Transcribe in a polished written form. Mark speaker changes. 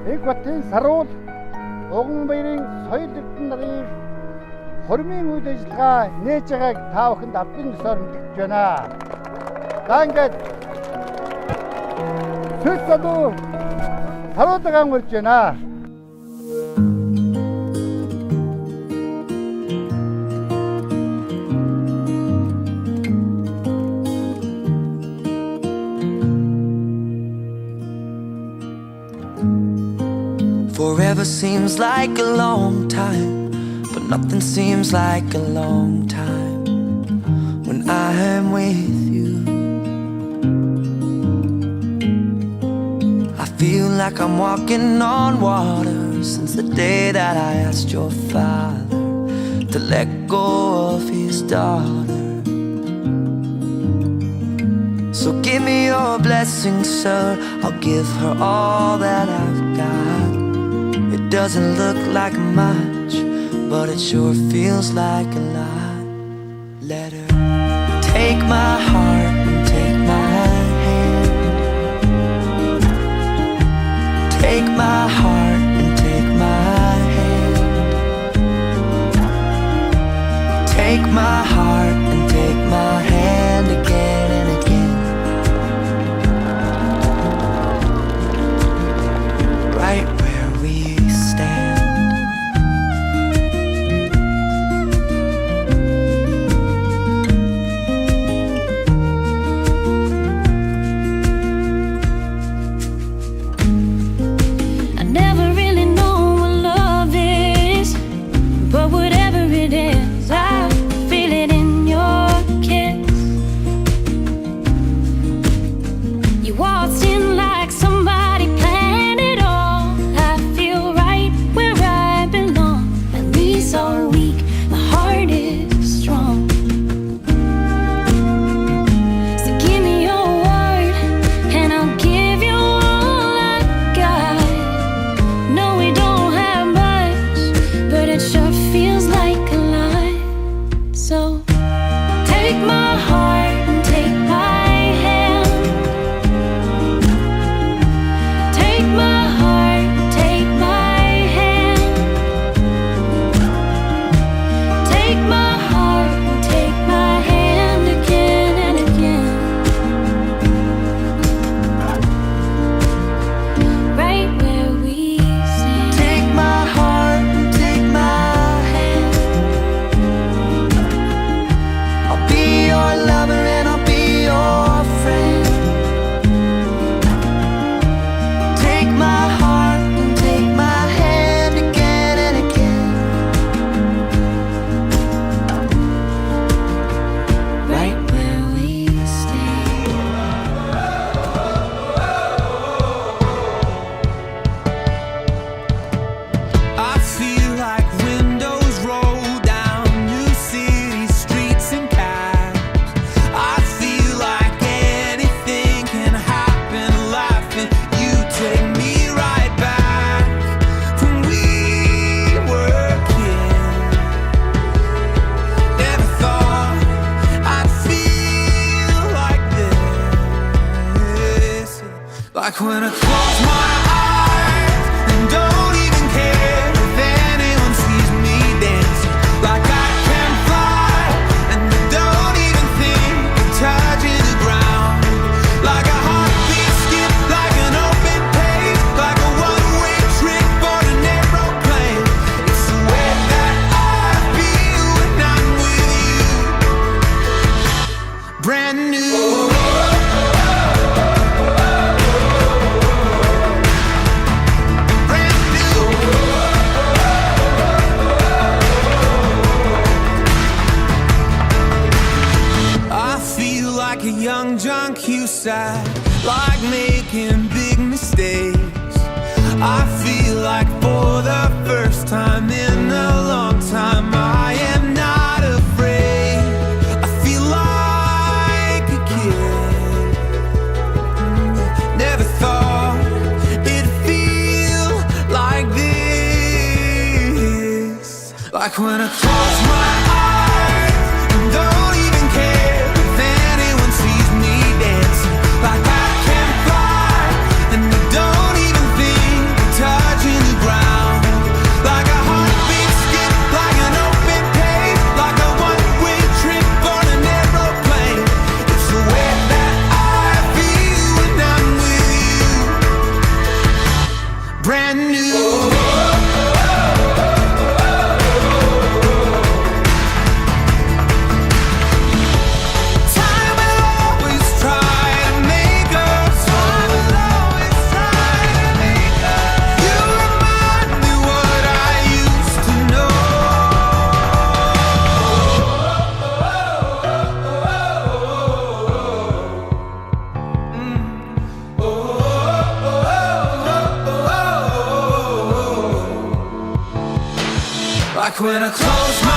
Speaker 1: Эг Батын Саруул Уган баярын соёл эрдэнэ нарын хормын үйл ажиллагаа нээж байгааг та бүхэнд албан ёсоор мэдгэж байна. За ингээд цэц залуу Саруулгаан урьж байна.
Speaker 2: Forever seems like a long time, but nothing seems like a long time when I am with you. I feel like I'm walking on water since the day that I asked your father to let go of his daughter. So give me your blessing, sir, I'll give her all that I've got. It doesn't look like much, but it sure feels like a lot. Let her take my heart and take my hand. Take my heart and take my hand. Take my heart and take my hand again and again. Right where we stand.
Speaker 3: I never really know what love is, but whatever it is, I feel it in your kiss. You waltzed in like somebody planned it all. I feel right where I belong. My knees are weak, my heart is strong. So give me your word, and I'll give you all I got. No, we don't have much, but it sure feels like a lot. So take my heart and take my hand. Take my heart, take my hand. Take my heart and take my hand again and again. Right where we stand.
Speaker 2: Take my heart and take my hand. I'll be your lover and I'll be your friend. Take my heart and take my hand again and again. Right where we stand. I feel like windows roll down new city streets and cabs. I feel like anything can happen, laughing. You take me right back when we were kids. Never thought I'd feel like this. Like when I close my eyes and don't even care if anyone sees me dancing. Like I can fly and I don't even think of touching the ground. Like a heartbeat skip, like an open page, like a one-way trip on an aeroplane. It's the way that I feel when I'm with you. Brand new. Brand new. I feel like a young John Cusack, like making big mistakes. I feel like for the first time in a long time, I am not afraid. I feel like a kid. Never thought it'd feel like this. Like when I close my eyes and don't even care if anyone sees me dancing. Like I can fly and I don't even think of touching Like when I close my